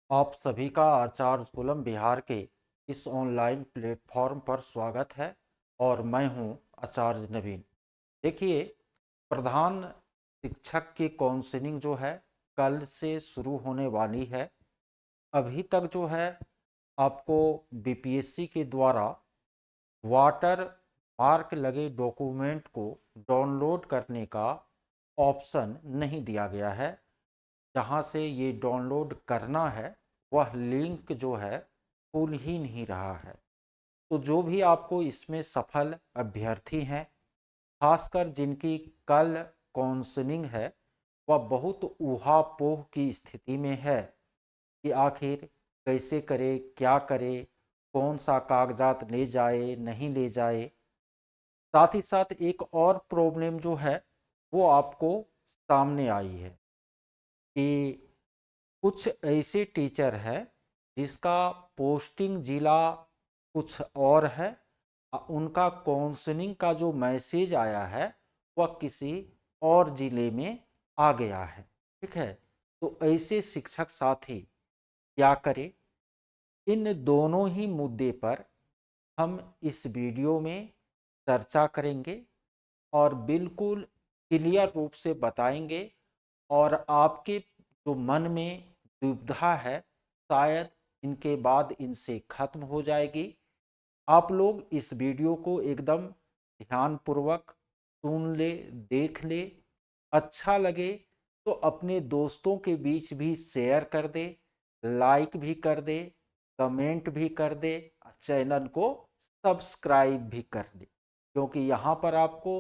आप सभी का आचार्य कुलम बिहार के इस ऑनलाइन प्लेटफॉर्म पर स्वागत है और मैं हूं आचार्य नवीन। देखिए, प्रधान शिक्षक की काउंसलिंग जो है कल से शुरू होने वाली है। अभी तक जो है आपको बीपीएससी के द्वारा वाटर मार्क लगे डॉक्यूमेंट को डाउनलोड करने का ऑप्शन नहीं दिया गया है। जहाँ से ये डाउनलोड करना है वह लिंक जो है खुल ही नहीं रहा है। तो जो भी आपको इसमें सफल अभ्यर्थी हैं, खासकर जिनकी कल काउंसलिंग है, वह बहुत ऊहापोह की स्थिति में है कि आखिर कैसे करे, क्या करे, कौन सा कागजात ले जाए नहीं ले जाए। साथ ही साथ एक और प्रॉब्लम जो है वो आपको सामने आई है कि कुछ ऐसे टीचर हैं जिसका पोस्टिंग ज़िला कुछ और है। उनका काउंसलिंग का जो मैसेज आया है वह किसी और ज़िले में आ गया है। ठीक है, तो ऐसे शिक्षक साथी क्या करें? इन दोनों ही मुद्दे पर हम इस वीडियो में चर्चा करेंगे और बिल्कुल क्लियर रूप से बताएंगे। और आपके जो मन में दुविधा है शायद इनके बाद इनसे खत्म हो जाएगी। आप लोग इस वीडियो को एकदम ध्यानपूर्वक सुन ले, देख ले। अच्छा लगे तो अपने दोस्तों के बीच भी शेयर कर दे, लाइक भी कर दे, कमेंट भी कर दे, चैनल को सब्सक्राइब भी कर ले, क्योंकि यहाँ पर आपको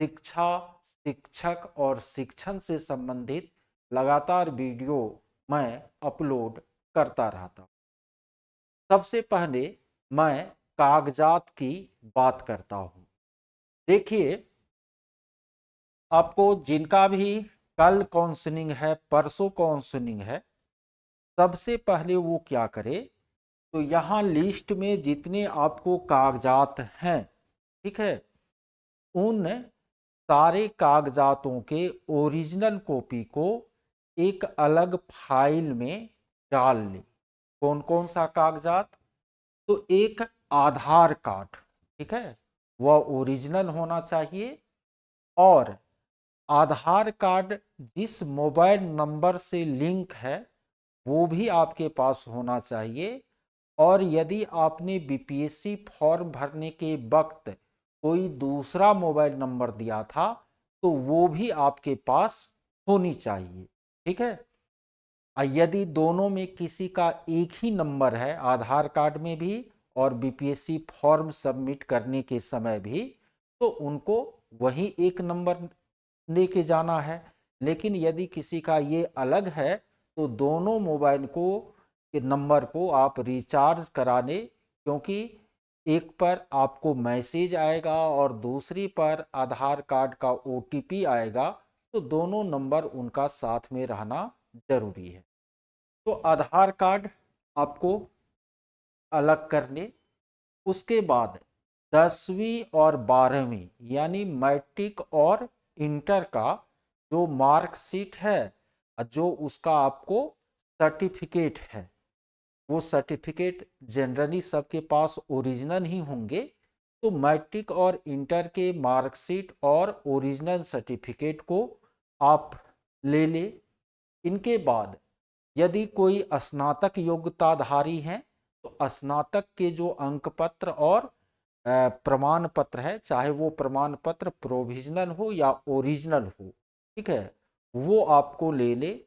शिक्षा, शिक्षक और शिक्षण से संबंधित लगातार वीडियो मैं अपलोड करता रहता हूँ। सबसे पहले मैं कागजात की बात करता हूँ। देखिए, आपको जिनका भी कल काउंसलिंग है, परसों काउंसलिंग है, सबसे पहले वो क्या करे, तो यहाँ लिस्ट में जितने आपको कागजात हैं, ठीक है, उन सारे कागजातों के ओरिजिनल कॉपी को एक अलग फाइल में डाल लें। कौन कौन सा कागजात? तो एक आधार कार्ड, ठीक है, वह ओरिजिनल होना चाहिए। और आधार कार्ड जिस मोबाइल नंबर से लिंक है वो भी आपके पास होना चाहिए। और यदि आपने बीपीएससी फॉर्म भरने के वक्त कोई दूसरा मोबाइल नंबर दिया था तो वो भी आपके पास होनी चाहिए। ठीक है, यदि दोनों में किसी का एक ही नंबर है, आधार कार्ड में भी और बीपीएससी फॉर्म सबमिट करने के समय भी, तो उनको वही एक नंबर लेके जाना है। लेकिन यदि किसी का ये अलग है तो दोनों मोबाइल को के नंबर को आप रिचार्ज कराने, क्योंकि एक पर आपको मैसेज आएगा और दूसरी पर आधार कार्ड का ओटीपी आएगा, तो दोनों नंबर उनका साथ में रहना जरूरी है। तो आधार कार्ड आपको अलग करने, उसके बाद 10वीं और 12वीं यानी मैट्रिक और इंटर का जो मार्कशीट है, जो उसका आपको सर्टिफिकेट है, वो सर्टिफिकेट जनरली सबके पास ओरिजिनल ही होंगे। तो मैट्रिक और इंटर के मार्कशीट और ओरिजिनल सर्टिफिकेट को आप ले ले। इनके बाद यदि कोई स्नातक योग्यताधारी हैं तो स्नातक के जो अंक पत्र और प्रमाण पत्र है, चाहे वो प्रमाण पत्र प्रोविजनल हो या ओरिजिनल हो, ठीक है, वो आपको ले ले।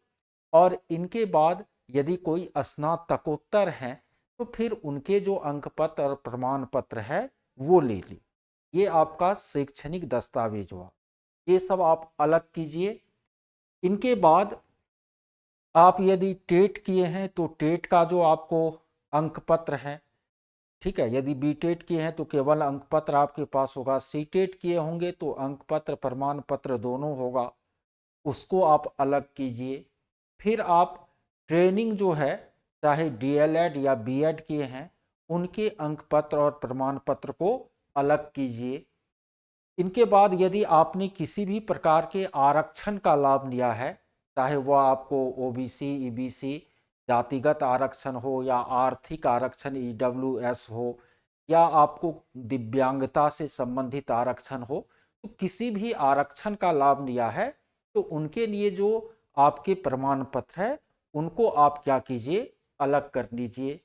और इनके बाद यदि कोई स्नातकोत्तर हैं तो फिर उनके जो अंक पत्र और प्रमाण पत्र है वो ले ले। ये आपका शैक्षणिक दस्तावेज हुआ, ये सब आप अलग कीजिए। इनके बाद आप यदि टेट किए हैं तो टेट का जो आपको अंक पत्र है, ठीक है, यदि बी टेट किए हैं तो केवल अंक पत्र आपके पास होगा। सी टेट किए होंगे तो अंक पत्र प्रमाण पत्र दोनों होगा, उसको आप अलग कीजिए। फिर आप ट्रेनिंग जो है, चाहे डीएलएड या बीएड किए हैं, उनके अंक पत्र और प्रमाण पत्र को अलग कीजिए। इनके बाद यदि आपने किसी भी प्रकार के आरक्षण का लाभ लिया है, चाहे वह आपको ओबीसी, ईबीसी जातिगत आरक्षण हो या आर्थिक आरक्षण ईडब्ल्यूएस हो या आपको दिव्यांगता से संबंधित आरक्षण हो, तो किसी भी आरक्षण का लाभ लिया है तो उनके लिए जो आपके प्रमाण पत्र है उनको आप क्या कीजिए, अलग कर लीजिए।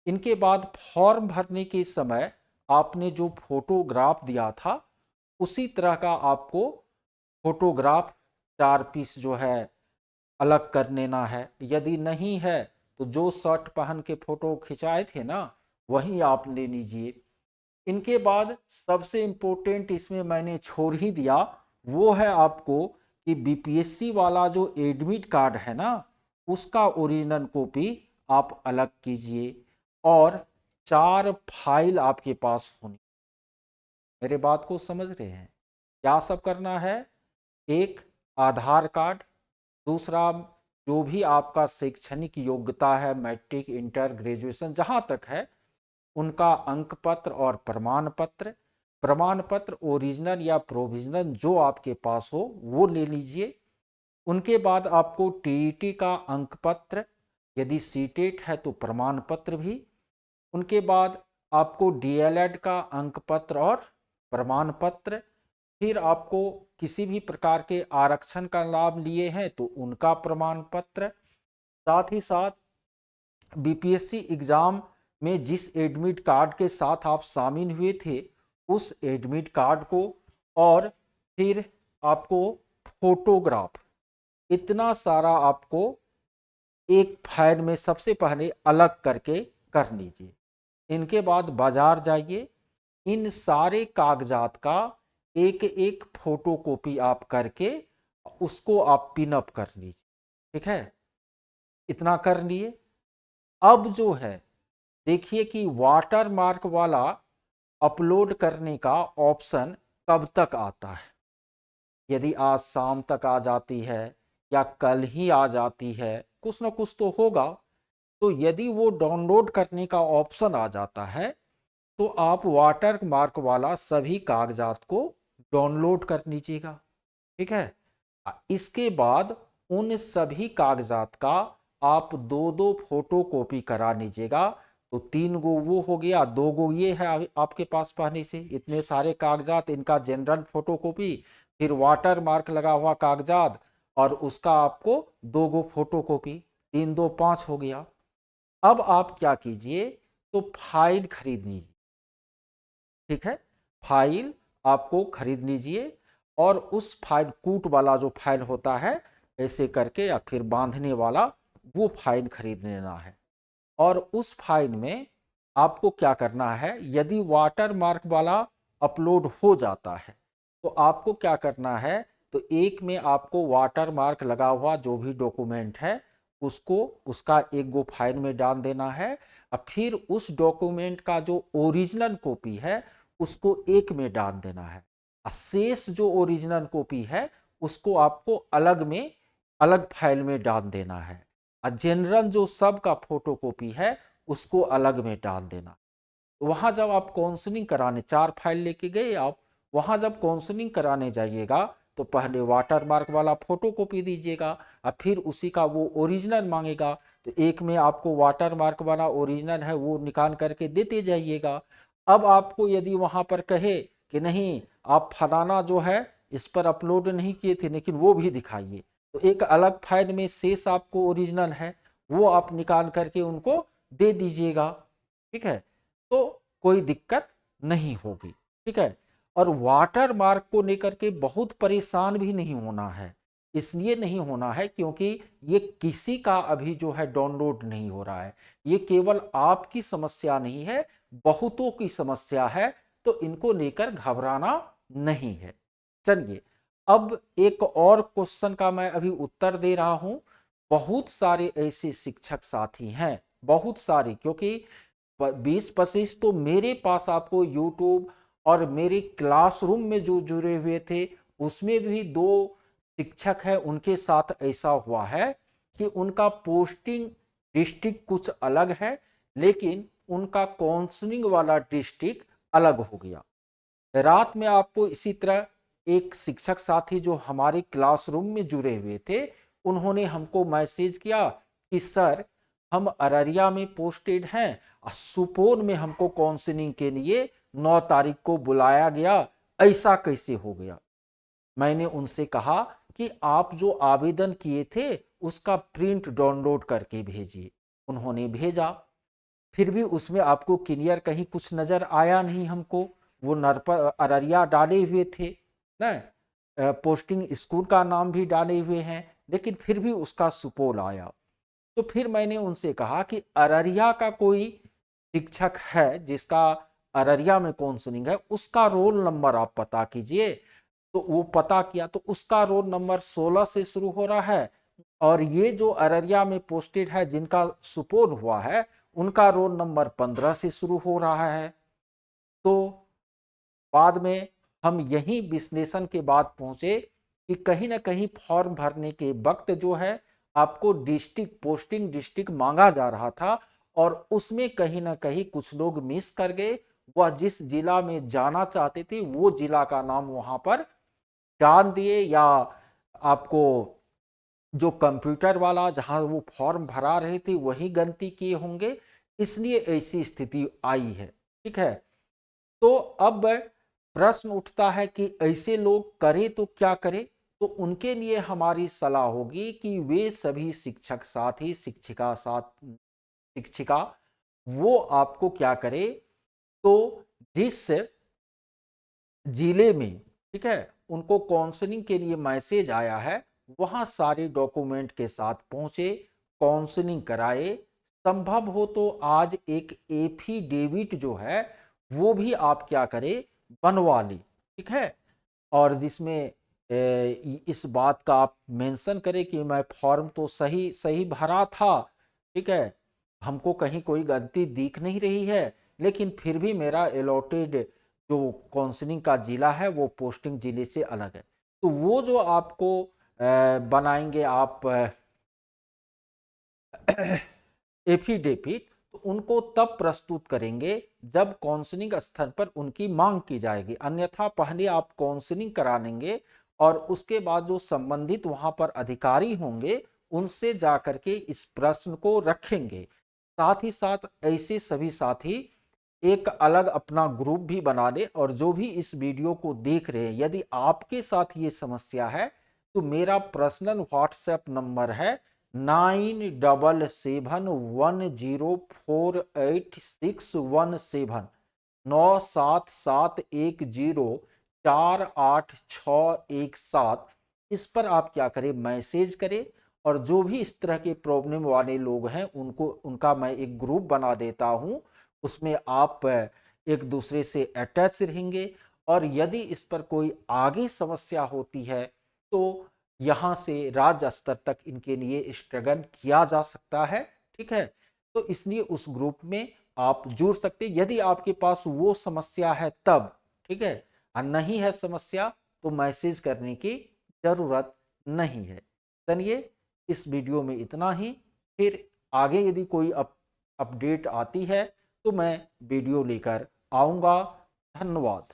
इनके बाद फॉर्म भरने के समय आपने जो फोटोग्राफ दिया था उसी तरह का आपको फोटोग्राफ 4 पीस जो है अलग कर लेना है। यदि नहीं है तो जो शर्ट पहन के फोटो खिंचाए थे ना वही आप ले लीजिए। इनके बाद सबसे इंपॉर्टेंट इसमें मैंने छोड़ ही दिया, वो है आपको कि बीपीएससी वाला जो एडमिट कार्ड है ना उसका ओरिजिनल कॉपी आप अलग कीजिए और 4 फाइल आपके पास होनी। मेरे बात को समझ रहे हैं? क्या सब करना है? एक, आधार कार्ड। दूसरा, जो भी आपका शैक्षणिक योग्यता है, मैट्रिक, इंटर, ग्रेजुएशन जहां तक है, उनका अंक पत्र और प्रमाण पत्र। प्रमाण पत्र ओरिजिनल या प्रोविजनल जो आपके पास हो वो ले लीजिए। उनके बाद आपको टीईटी का अंक पत्र, यदि सीटेट है तो प्रमाण पत्र भी। उनके बाद आपको डीएलएड का अंक पत्र और प्रमाण पत्र। फिर आपको किसी भी प्रकार के आरक्षण का लाभ लिए हैं तो उनका प्रमाण पत्र। साथ ही साथ बीपीएससी एग्जाम में जिस एडमिट कार्ड के साथ आप शामिल हुए थे उस एडमिट कार्ड को, और फिर आपको फोटोग्राफ, इतना सारा आपको एक फाइल में सबसे पहले अलग करके कर लीजिए। इनके बाद बाजार जाइए, इन सारे कागजात का एक एक फोटोकॉपी आप करके उसको आप पिन अप कर लीजिए। ठीक है, इतना कर लिए। अब जो है देखिए कि वाटर मार्क वाला अपलोड करने का ऑप्शन कब तक आता है। यदि आज शाम तक आ जाती है या कल ही आ जाती है, कुछ ना कुछ तो होगा। तो यदि वो डाउनलोड करने का ऑप्शन आ जाता है तो आप वाटर मार्क वाला सभी कागजात को डाउनलोड कर लीजिएगा। ठीक है, इसके बाद उन सभी कागजात का आप दो दो फोटो कॉपी करा लीजिएगा। तो 3 गो वो हो गया, 2 गो ये है आपके पास पहले से इतने सारे कागजात, इनका जनरल फोटो कॉपी, फिर वाटर मार्क लगा हुआ कागजात और उसका आपको 2 गो फोटो कॉपी, 3 2 5 हो गया। अब आप क्या कीजिए, तो फाइल खरीद लीजिए। ठीक है, फाइल आपको खरीद लीजिए और उस फाइल कूट वाला जो फाइल होता है ऐसे करके या फिर बांधने वाला वो फाइल खरीद लेना है। और उस फाइल में आपको क्या करना है, यदि वाटर मार्क वाला अपलोड हो जाता है तो आपको क्या करना है, तो एक में आपको वाटर मार्क लगा हुआ जो भी डॉक्यूमेंट है उसको उसका 1 गो फाइल में डाल देना है। और फिर उस डॉक्यूमेंट का जो ओरिजिनल कॉपी है उसको एक में डाल देना है। और शेष जो ओरिजिनल कॉपी है उसको आपको अलग में, अलग फाइल में डाल देना है। और जनरल जो सब का फोटो कॉपी है उसको अलग में डाल देना। तो वहां जब आप काउंसलिंग कराने 4 फाइल लेके गए आप, वहां जब काउंसलिंग कराने जाइएगा तो पहले वाटर मार्क वाला फोटो कॉपी दीजिएगा और फिर उसी का वो ओरिजिनल मांगेगा। तो एक में आपको वाटर मार्क वाला ओरिजिनल है वो निकाल करके देते जाइएगा। अब आपको यदि वहां पर कहे कि नहीं आप फलाना जो है इस पर अपलोड नहीं किए थे लेकिन वो भी दिखाइए, तो एक अलग फाइल में शेष आपको ओरिजिनल है वो आप निकाल करके उनको दे दीजिएगा। ठीक है, तो कोई दिक्कत नहीं होगी। ठीक है, और वाटर मार्क को लेकर के बहुत परेशान भी नहीं होना है। इसलिए नहीं होना है क्योंकि ये किसी का अभी जो है डाउनलोड नहीं हो रहा है, ये केवल आपकी समस्या नहीं है, बहुतों की समस्या है। तो इनको लेकर घबराना नहीं है। चलिए, अब एक और क्वेश्चन का मैं अभी उत्तर दे रहा हूं। बहुत सारे ऐसे शिक्षक साथी हैं, बहुत सारे, क्योंकि 20-25 तो मेरे पास आपको यूट्यूब और मेरे क्लासरूम में जो जुड़े हुए थे उसमें भी 2 शिक्षक हैं, उनके साथ ऐसा हुआ है कि उनका पोस्टिंग डिस्ट्रिक्ट कुछ अलग है लेकिन उनका काउंसलिंग वाला डिस्ट्रिक्ट अलग हो गया। रात में आपको इसी तरह एक शिक्षक साथी जो हमारे क्लासरूम में जुड़े हुए थे उन्होंने हमको मैसेज किया कि सर हम अररिया में पोस्टेड हैं और सुपोर में हमको काउंसलिंग के लिए 9 तारीख को बुलाया गया, ऐसा कैसे हो गया। मैंने उनसे कहा कि आप जो आवेदन किए थे उसका प्रिंट डाउनलोड करके भेजिए। उन्होंने भेजा, फिर भी उसमें आपको क्लियर कहीं कुछ नजर आया नहीं हमको। वो अररिया डाले हुए थे ना, पोस्टिंग स्कूल का नाम भी डाले हुए हैं, लेकिन फिर भी उसका सुपोल आया। तो फिर मैंने उनसे कहा कि अररिया का कोई शिक्षक है जिसका अररिया में काउंसलिंग है, उसका रोल नंबर आप पता कीजिए। तो वो पता किया तो उसका रोल नंबर 16 से शुरू हो रहा है, और ये जो अररिया में पोस्टेड है जिनका सुपोल हुआ है उनका रोल नंबर 15 से शुरू हो रहा है। तो बाद में हम यही विश्लेषण के बाद पहुंचे कि कहीं ना कहीं फॉर्म भरने के वक्त जो है आपको डिस्ट्रिक्ट पोस्टिंग डिस्ट्रिक्ट मांगा जा रहा था, और उसमें कहीं ना कहीं कुछ लोग मिस कर गए। वह जिस जिला में जाना चाहते थे वो जिला का नाम वहां पर डाल दिए, या आपको जो कंप्यूटर वाला जहां वो फॉर्म भरा रहे थे वही गलती किए होंगे, इसलिए ऐसी स्थिति आई है। ठीक है, तो अब प्रश्न उठता है कि ऐसे लोग करे तो क्या करे। तो उनके लिए हमारी सलाह होगी कि वे सभी शिक्षक साथी शिक्षिका वो आपको क्या करे, तो जिस जिले में, ठीक है, उनको काउंसलिंग के लिए मैसेज आया है वहां सारे डॉक्यूमेंट के साथ पहुंचे, काउंसलिंग कराए। संभव हो तो आज एक एफिडेविट जो है वो भी आप क्या करें, बनवा ली। ठीक है, और जिसमें इस बात का आप मेंशन करें कि मैं फॉर्म तो सही सही भरा था, ठीक है, हमको कहीं कोई गलती दिख नहीं रही है, लेकिन फिर भी मेरा अलॉटेड जो काउंसलिंग का जिला है वो पोस्टिंग जिले से अलग है। तो वो जो आपको बनाएंगे आप एफिडेविट, तो उनको तब प्रस्तुत करेंगे जब काउंसलिंग स्तर पर उनकी मांग की जाएगी। अन्यथा पहले आप काउंसलिंग करा लेंगे और उसके बाद जो संबंधित वहां पर अधिकारी होंगे उनसे जाकर के इस प्रश्न को रखेंगे। साथ ही साथ ऐसे सभी साथी एक अलग अपना ग्रुप भी बना ले, और जो भी इस वीडियो को देख रहे हैं यदि आपके साथ ये समस्या है तो मेरा पर्सनल व्हाट्सएप नंबर है 9771048617, 9771048617। इस पर आप क्या करें, मैसेज करें, और जो भी इस तरह के प्रॉब्लम वाले लोग हैं उनको उनका मैं एक ग्रुप बना देता हूं, उसमें आप एक दूसरे से अटैच रहेंगे। और यदि इस पर कोई आगे समस्या होती है तो यहाँ से राज्य स्तर तक इनके लिए स्ट्रगल किया जा सकता है। ठीक है, तो इसलिए उस ग्रुप में आप जुड़ सकते हैं यदि आपके पास वो समस्या है तब। ठीक है, और नहीं है समस्या तो मैसेज करने की जरूरत नहीं है। चलिए, इस वीडियो में इतना ही। फिर आगे यदि कोई अपडेट आती है तो मैं वीडियो लेकर आऊंगा। धन्यवाद।